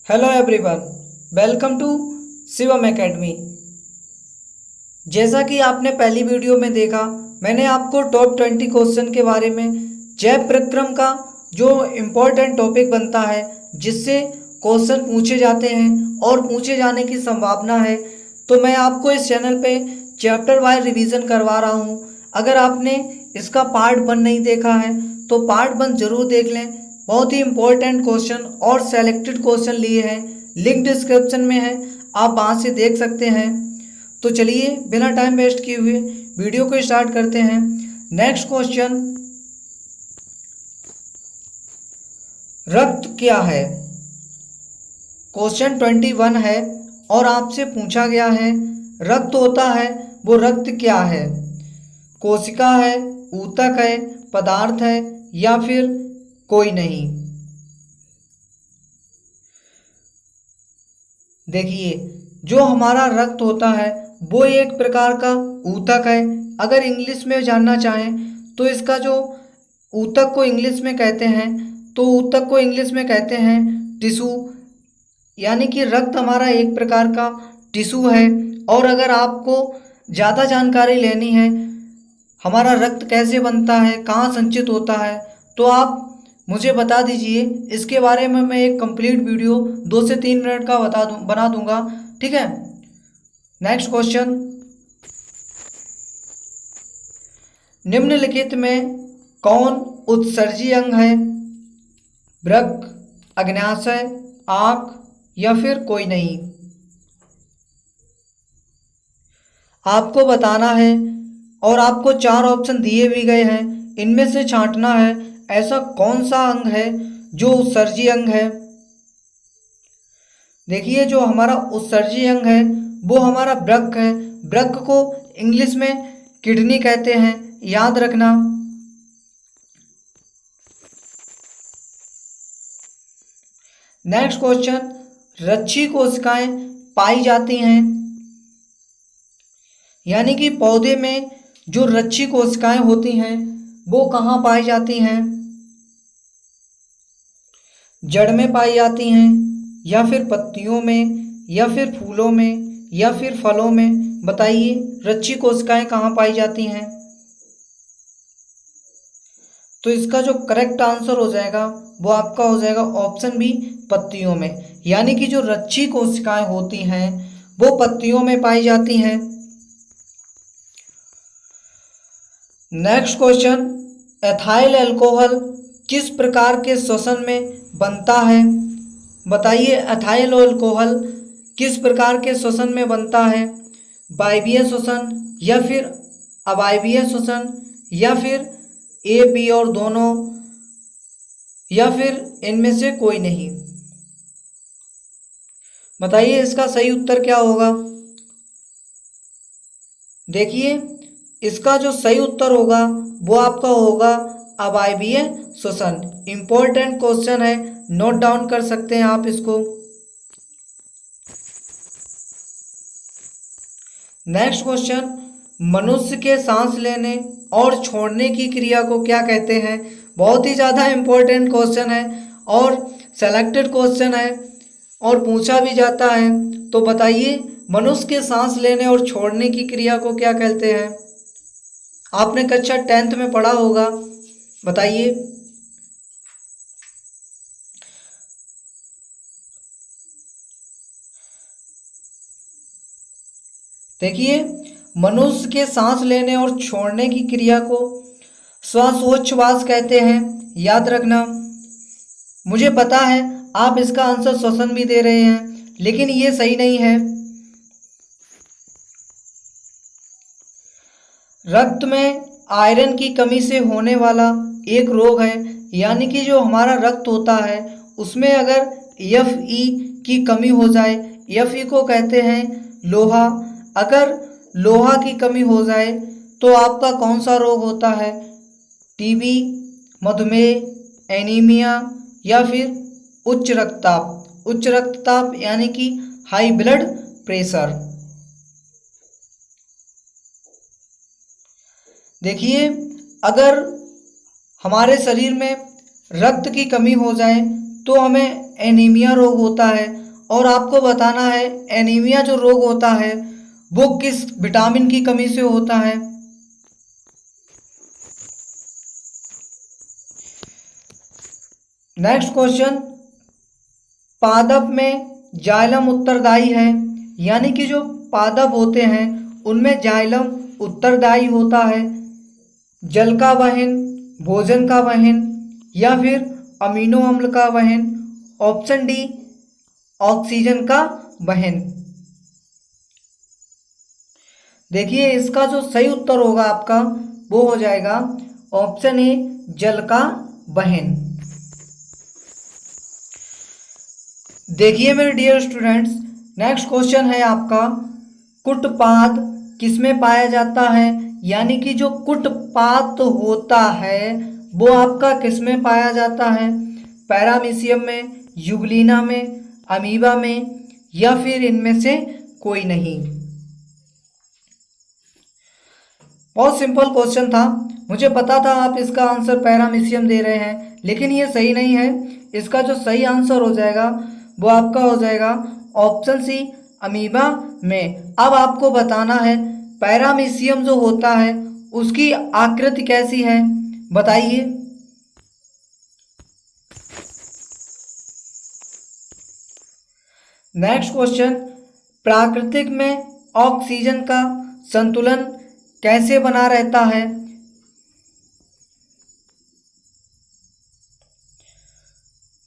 Hello everyone, welcome to Shivam Academy. जैसा कि आपने पहली वीडियो में देखा, मैंने आपको टॉप 20 क्वेश्चन के बारे में जैव प्रक्रम का जो इम्पोर्टेंट टॉपिक बनता है, जिससे क्वेश्चन पूछे जाते हैं और पूछे जाने की संभावना है, तो मैं आपको इस चैनल पे चैप्टर वाइज रिवीजन करवा रहा हूँ। अगर आपने इसका पार्ट 1 नहीं देखा है तो पार्ट 1 जरूर देख लें। बहुत ही इम्पोर्टेंट क्वेश्चन और सेलेक्टेड क्वेश्चन लिए हैं, लिंक डिस्क्रिप्शन में है, आप वहाँ से देख सकते हैं। तो चलिए बिना टाइम वेस्ट किए हुए वीडियो को स्टार्ट करते हैं। नेक्स्ट क्वेश्चन, रक्त क्या है? क्वेश्चन 21 है और आपसे पूछा गया है रक्त होता है, वो रक्त क्या है? कोशिका है, ऊतक है, पदार्थ है या फिर कोई नहीं? देखिए, जो हमारा रक्त होता है वो एक प्रकार का ऊतक है। अगर इंग्लिश में जानना चाहें तो इसका जो ऊतक को इंग्लिश में कहते हैं, तो ऊतक को इंग्लिश में कहते हैं टिश्यू, यानी कि रक्त हमारा एक प्रकार का टिश्यू है। और अगर आपको ज़्यादा जानकारी लेनी है हमारा रक्त कैसे बनता है, कहाँ संचित होता है, तो आप मुझे बता दीजिए। इसके बारे में मैं एक कंप्लीट वीडियो 2 से 3 मिनट का बना दूंगा, ठीक है। नेक्स्ट क्वेश्चन, निम्नलिखित में कौन उत्सर्जी अंग है? वृक्क, अग्न्याशय, आँख या फिर कोई नहीं? आपको बताना है और आपको 4 ऑप्शन दिए भी गए हैं, इनमें से छांटना है ऐसा कौन सा अंग है जो उत्सर्जी अंग है। देखिए, जो हमारा उत्सर्जी अंग है वो हमारा वृक्क है। वृक्क को इंग्लिश में किडनी कहते हैं, याद रखना। नेक्स्ट क्वेश्चन, रच्छी कोशिकाएं पाई जाती हैं, यानी कि पौधे में जो रच्छी कोशिकाएं होती हैं वो कहाँ पाई जाती हैं? जड़ में पाई जाती हैं या फिर पत्तियों में या फिर फूलों में या फिर फलों में? बताइए, रच्छी कोशिकाएं कहाँ पाई जाती हैं? तो इसका जो करेक्ट आंसर हो जाएगा वो आपका हो जाएगा ऑप्शन बी, पत्तियों में। यानी कि जो रच्छी कोशिकाएं होती हैं वो पत्तियों में पाई जाती हैं। नेक्स्ट क्वेश्चन, एथाइल अल्कोहल किस प्रकार के श्वसन में बनता है? बताइए, एथाइल अल्कोहल किस प्रकार के श्वसन में बनता है? वायवीय श्वसन या फिर अवायवीय श्वसन या फिर ए, बी और दोनों या फिर इनमें से कोई नहीं? बताइए इसका सही उत्तर क्या होगा। देखिए, इसका जो सही उत्तर होगा वो आपका होगा अवायवीय श्वसन। इंपॉर्टेंट क्वेश्चन है, नोट डाउन कर सकते हैं आप इसको। नेक्स्ट क्वेश्चन, मनुष्य के सांस लेने और छोड़ने की क्रिया को क्या कहते हैं? बहुत ही ज़्यादा इंपॉर्टेंट क्वेश्चन है और सेलेक्टेड क्वेश्चन है और पूछा भी जाता है। तो बताइए, मनुष्य के सांस लेने और छोड़ने की क्रिया को क्या कहते हैं? आपने कक्षा 10th में पढ़ा होगा, बताइए। देखिए, मनुष्य के सांस लेने और छोड़ने की क्रिया को श्वासोच्छ्वास कहते हैं, याद रखना। मुझे पता है आप इसका आंसर श्वसन भी दे रहे हैं, लेकिन ये सही नहीं है। रक्त में आयरन की कमी से होने वाला एक रोग है, यानी कि जो हमारा रक्त होता है उसमें अगर Fe की कमी हो जाए, Fe को कहते हैं लोहा। अगर लोहा की कमी हो जाए तो आपका कौन सा रोग होता है? टीबी, मधुमेह, एनीमिया या फिर उच्च रक्तचाप। उच्च रक्तचाप यानी कि हाई ब्लड प्रेशर। देखिए, अगर हमारे शरीर में रक्त की कमी हो जाए तो हमें एनीमिया रोग होता है और आपको बताना है एनीमिया जो रोग होता है वो किस विटामिन की कमी से होता है। नेक्स्ट क्वेश्चन, पादप में जाइलम उत्तरदायी है, यानी कि जो पादप होते हैं उनमें जाइलम उत्तरदायी होता है जल का वहन, भोजन का वहन या फिर अमीनो अम्ल का वहन। ऑप्शन डी ऑक्सीजन का वहन। देखिए इसका जो सही उत्तर होगा आपका वो हो जाएगा ऑप्शन ए जल का वहन। देखिए मेरे डियर स्टूडेंट्स, नेक्स्ट क्वेश्चन है आपका कुटपाद किसमें पाया जाता है, यानी कि जो कुटपाद होता है वो आपका किसमें पाया जाता है, पैरामीशियम में, यूग्लिना में, अमीबा में या फिर इनमें से कोई नहीं। बहुत सिंपल क्वेश्चन था, मुझे पता था आप इसका आंसर पैरामीशियम दे रहे हैं, लेकिन ये सही नहीं है। इसका जो सही आंसर हो जाएगा वो आपका हो जाएगा ऑप्शन सी अमीबा में। अब आपको बताना है पैरामीशियम जो होता है उसकी आकृति कैसी है, बताइए। नेक्स्ट क्वेश्चन, प्राकृतिक में ऑक्सीजन का संतुलन कैसे बना रहता है,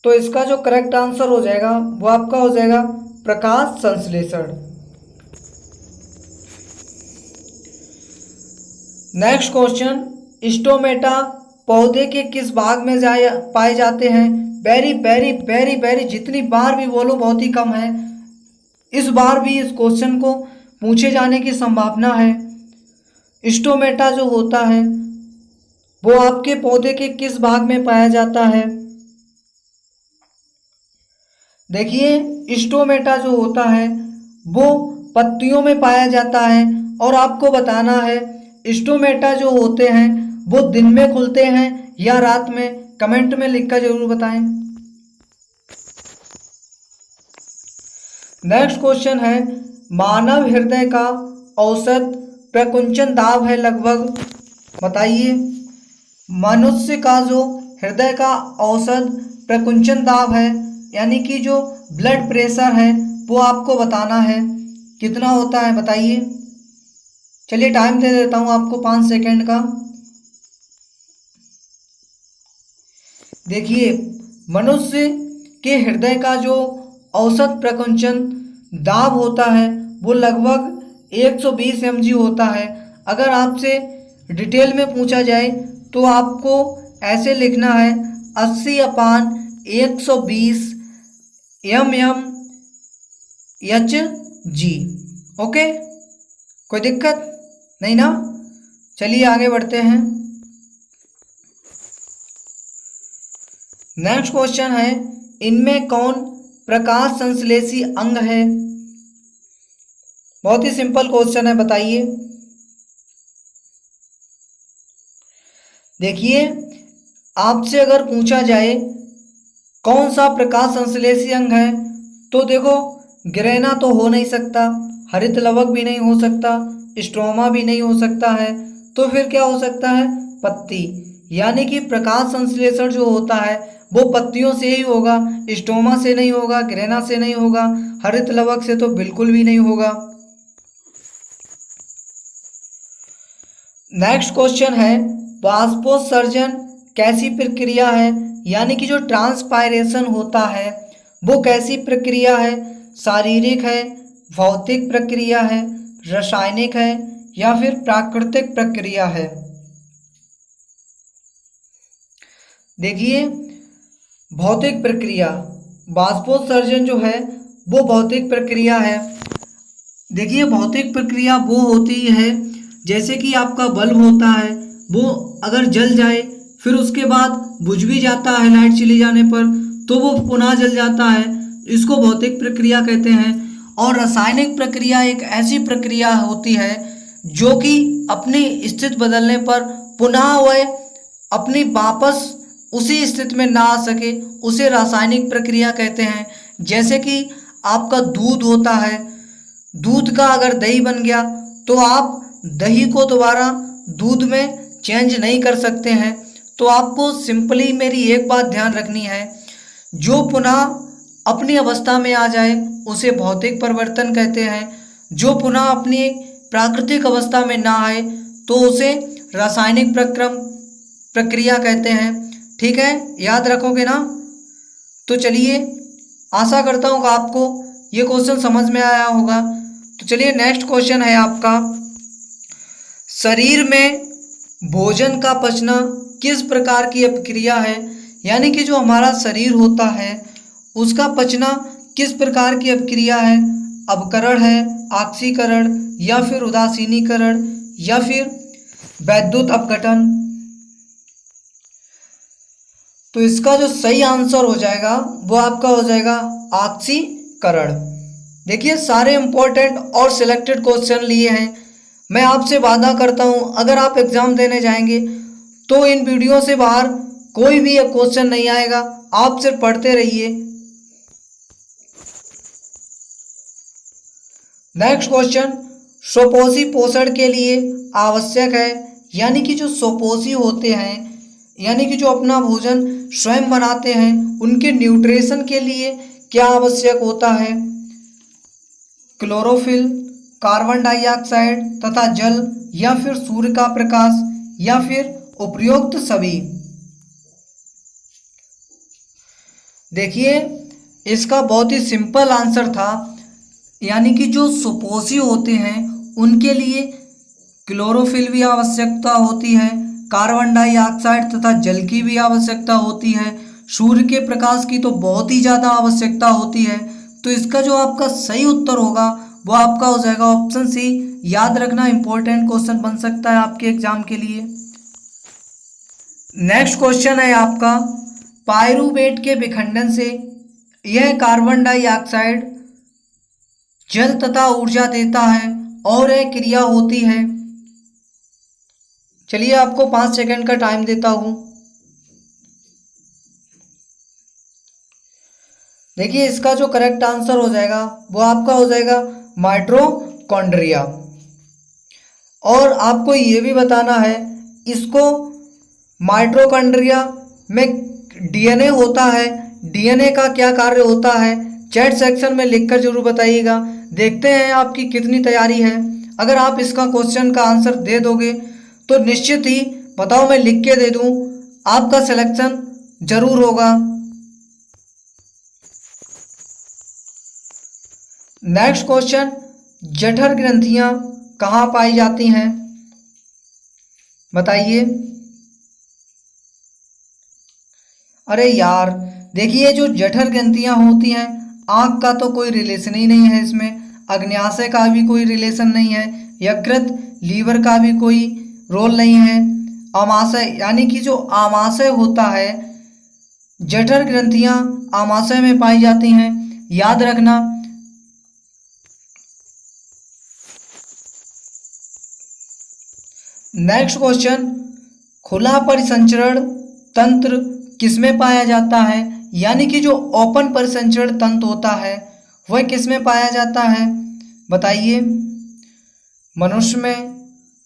तो इसका जो करेक्ट आंसर हो जाएगा वो आपका हो जाएगा प्रकाश संश्लेषण। नेक्स्ट क्वेश्चन, स्टोमेटा पौधे के किस भाग में पाए जाते हैं। वेरी वेरी वेरी वेरी, जितनी बार भी बोलो बहुत ही कम है, इस बार भी इस क्वेश्चन को पूछे जाने की संभावना है। स्टोमेटा जो होता है वो आपके पौधे के किस भाग में पाया जाता है। देखिए स्टोमेटा जो होता है वो पत्तियों में पाया जाता है और आपको बताना है स्टोमेटा जो होते हैं वो दिन में खुलते हैं या रात में, कमेंट में लिखकर जरूर बताएं। नेक्स्ट क्वेश्चन है मानव हृदय का औसत प्रकुंचन दाब है लगभग, बताइए। मनुष्य का जो हृदय का औसत प्रकुंचन दाब है, यानी कि जो ब्लड प्रेशर है वो आपको बताना है कितना होता है, बताइए। चलिए टाइम दे देता हूँ आपको 5 सेकंड का। देखिए मनुष्य के हृदय का जो औसत प्रकुंचन दाब होता है वो लगभग 120 mg होता है। अगर आपसे डिटेल में पूछा जाए तो आपको ऐसे लिखना है 80/120 mmHg। ओके, कोई दिक्कत नहीं ना। चलिए आगे बढ़ते हैं। नेक्स्ट क्वेश्चन है इनमें कौन प्रकाश संश्लेषी अंग है। बहुत ही सिंपल क्वेश्चन है, बताइए। देखिए आपसे अगर पूछा जाए कौन सा प्रकाश संश्लेषी अंग है तो देखो ग्रेना तो हो नहीं सकता, हरित लवक भी नहीं हो सकता, स्ट्रोमा भी नहीं हो सकता है, तो फिर क्या हो सकता है, पत्ती। यानी कि प्रकाश संश्लेषण जो होता है वो पत्तियों से ही होगा, स्टोमा से नहीं होगा, ग्रेना से नहीं होगा, हरित लवक से तो बिल्कुल भी नहीं होगा। नेक्स्ट क्वेश्चन है वाष्पोत्सर्जन कैसी प्रक्रिया है, यानी कि जो ट्रांसपायरेशन होता है वो कैसी प्रक्रिया है, शारीरिक है, भौतिक प्रक्रिया है, रासायनिक है या फिर प्राकृतिक प्रक्रिया है। देखिए भौतिक प्रक्रिया, वाष्पोत्सर्जन जो है वो भौतिक प्रक्रिया है। देखिए भौतिक प्रक्रिया वो होती है जैसे कि आपका बल्ब होता है वो अगर जल जाए फिर उसके बाद बुझ भी जाता है लाइट चली जाने पर, तो वो पुनः जल जाता है, इसको भौतिक प्रक्रिया कहते हैं। और रासायनिक प्रक्रिया एक ऐसी प्रक्रिया होती है जो कि अपनी स्थिति बदलने पर पुनः वह अपनी वापस उसी स्थिति में ना आ सके उसे रासायनिक प्रक्रिया कहते हैं। जैसे कि आपका दूध होता है, दूध का अगर दही बन गया तो आप दही को दोबारा दूध में चेंज नहीं कर सकते हैं। तो आपको सिंपली मेरी एक बात ध्यान रखनी है, जो पुनः अपनी अवस्था में आ जाए उसे भौतिक परिवर्तन कहते हैं, जो पुनः अपनी प्राकृतिक अवस्था में ना आए तो उसे रासायनिक प्रक्रिया कहते हैं। ठीक है, याद रखोगे ना? तो चलिए, आशा करता हूँ कि आपको ये क्वेश्चन समझ में आया होगा। तो चलिए नेक्स्ट क्वेश्चन है आपका, शरीर में भोजन का पचना किस प्रकार की अपक्रिया है? यानी कि जो हमारा शरीर होता है उसका पचना किस प्रकार की अपक्रिया है? अवकरण है, ऑक्सीकरण, या फिर उदासीनीकरण, या फिर वैद्युत अपघटन? तो इसका जो सही आंसर हो जाएगा वो आपका हो जाएगा ऑक्सीकरण। देखिए, सारे इंपॉर्टेंट और सिलेक्टेड क्वेश्चन लिए हैं। मैं आपसे वादा करता हूं, अगर आप एग्जाम देने जाएंगे तो इन वीडियो से बाहर कोई भी एक क्वेश्चन नहीं आएगा। आप सिर्फ पढ़ते रहिए। नेक्स्ट क्वेश्चन, सुपोषी पोषण के लिए आवश्यक है। यानी कि जो सुपोषी होते हैं, यानी कि जो अपना भोजन स्वयं बनाते हैं, उनके न्यूट्रिशन के लिए क्या आवश्यक होता है? क्लोरोफिल, कार्बन डाइऑक्साइड तथा जल, या फिर सूर्य का प्रकाश, या फिर उपयुक्त सभी? देखिए, इसका बहुत ही सिंपल आंसर था। यानी कि जो सुपोषी होते हैं उनके लिए क्लोरोफिल भी आवश्यकता होती है, कार्बन डाइऑक्साइड तथा जल की भी आवश्यकता होती है, सूर्य के प्रकाश की तो बहुत ही ज़्यादा आवश्यकता होती है। तो इसका जो आपका सही उत्तर होगा वो आपका हो जाएगा ऑप्शन सी। याद रखना, इंपॉर्टेंट क्वेश्चन बन सकता है आपके एग्जाम के लिए। नेक्स्ट क्वेश्चन है आपका, पायरुवेट के विखंडन से यह कार्बन डाइऑक्साइड जल तथा ऊर्जा देता है और यह क्रिया होती है। चलिए, आपको 5 सेकंड का टाइम देता हूं। देखिए, इसका जो करेक्ट आंसर हो जाएगा वो आपका हो जाएगा माइटोकॉन्ड्रिया। और आपको ये भी बताना है, इसको माइटोकॉन्ड्रिया में डीएनए होता है, डीएनए का क्या कार्य होता है? चैट सेक्शन में लिखकर जरूर बताइएगा। देखते हैं आपकी कितनी तैयारी है। अगर आप इसका क्वेश्चन का आंसर दे दोगे तो निश्चित ही, बताओ मैं लिख के दे दूं, आपका सिलेक्शन जरूर होगा। नेक्स्ट क्वेश्चन, जठर ग्रंथियां कहाँ पाई जाती हैं? बताइए। अरे यार, देखिए, जो जठर ग्रंथियां होती हैं, आँख का तो कोई रिलेशन ही नहीं है इसमें, अग्न्याशय का भी कोई रिलेशन नहीं है, यकृत लीवर का भी कोई रोल नहीं है, आमाशय, यानी कि जो आमाशय होता है, जठर ग्रंथियां आमाशय में पाई जाती हैं। याद रखना। नेक्स्ट क्वेश्चन, खुला परिसंचरण तंत्र किसमें पाया जाता है? यानी कि जो ओपन परिसंचरण तंत्र होता है वह किसमें पाया जाता है? बताइए। मनुष्य में,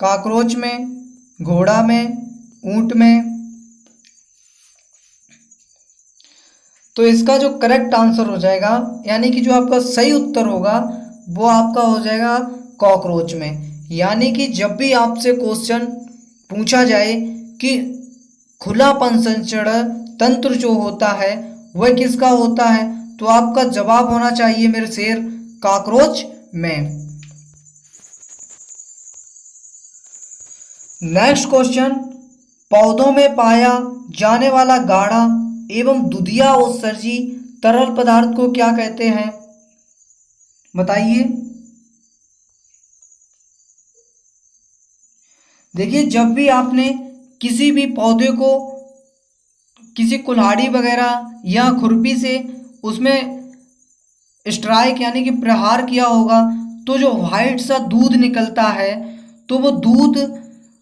कॉकरोच में, घोड़ा में, ऊंट में? तो इसका जो करेक्ट आंसर हो जाएगा, यानी कि जो आपका सही उत्तर होगा वो आपका हो जाएगा कॉकरोच में। यानी कि जब भी आपसे क्वेश्चन पूछा जाए कि खुला परिसंचरण तंत्र जो होता है वह किसका होता है, तो आपका जवाब होना चाहिए मेरे शेर, कॉकरोच में। नेक्स्ट क्वेश्चन, पौधों में पाया जाने वाला गाढ़ा एवं दुधिया उत्सर्जी तरल पदार्थ को क्या कहते हैं? बताइए। देखिए, जब भी आपने किसी भी पौधे को किसी कुल्हाड़ी वगैरह या खुरपी से उसमें स्ट्राइक यानी कि प्रहार किया होगा तो जो वाइट सा दूध निकलता है, तो वो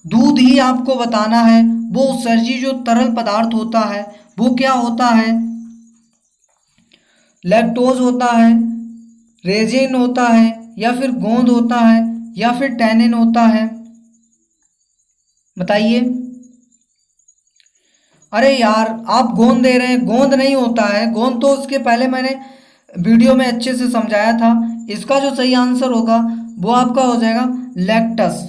दूध ही आपको बताना है वो उत्सर्जी जो तरल पदार्थ होता है वो क्या होता है? लैक्टोज होता है, रेजिन होता है, या फिर गोंद होता है, या फिर टैनिन होता है? बताइए। अरे यार, आप गोंद दे रहे हैं, गोंद नहीं होता है। गोंद तो उसके पहले मैंने वीडियो में अच्छे से समझाया था। इसका जो सही आंसर होगा वो आपका हो जाएगा लैक्टस,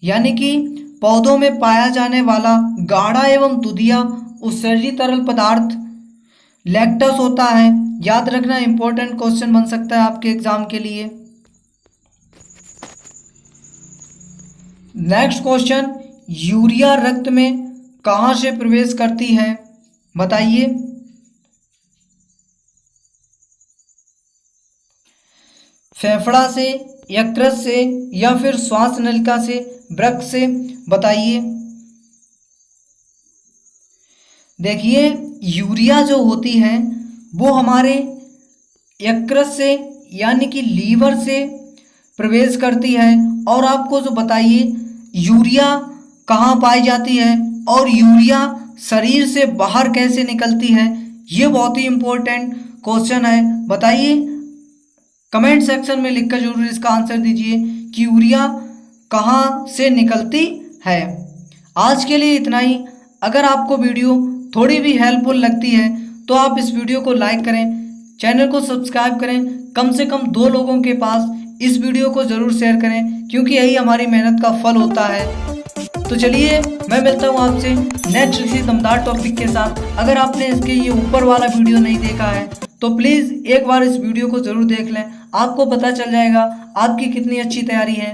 यानी कि पौधों में पाया जाने वाला गाढ़ा एवं दुधिया उत्सर्जी तरल पदार्थ लैक्टस होता है। याद रखना, इंपॉर्टेंट क्वेश्चन बन सकता है आपके एग्जाम के लिए। नेक्स्ट क्वेश्चन, यूरिया रक्त में कहाँ से प्रवेश करती है? बताइए। फेफड़ा से, यकृत से, या फिर श्वास नलिका से, वृक्क से? बताइए। देखिए, यूरिया जो होती है वो हमारे यकृत से यानी कि लीवर से प्रवेश करती है। और आपको जो बताइए यूरिया कहाँ पाई जाती है और यूरिया शरीर से बाहर कैसे निकलती है, ये बहुत ही इम्पोर्टेंट क्वेश्चन है। बताइए, कमेंट सेक्शन में लिखकर जरूर इसका आंसर दीजिए कि यूरिया कहाँ से निकलती है। आज के लिए इतना ही। अगर आपको वीडियो थोड़ी भी हेल्पफुल लगती है तो आप इस वीडियो को लाइक करें, चैनल को सब्सक्राइब करें, कम से कम 2 लोगों के पास इस वीडियो को ज़रूर शेयर करें, क्योंकि यही हमारी मेहनत का फल होता है। तो चलिए, मैं मिलता हूँ आपसे नेक्स्ट किसी दमदार टॉपिक के साथ। अगर आपने इसके ये ऊपर वाला वीडियो नहीं देखा है तो प्लीज़ एक बार इस वीडियो को ज़रूर देख लें, आपको पता चल जाएगा आपकी कितनी अच्छी तैयारी है।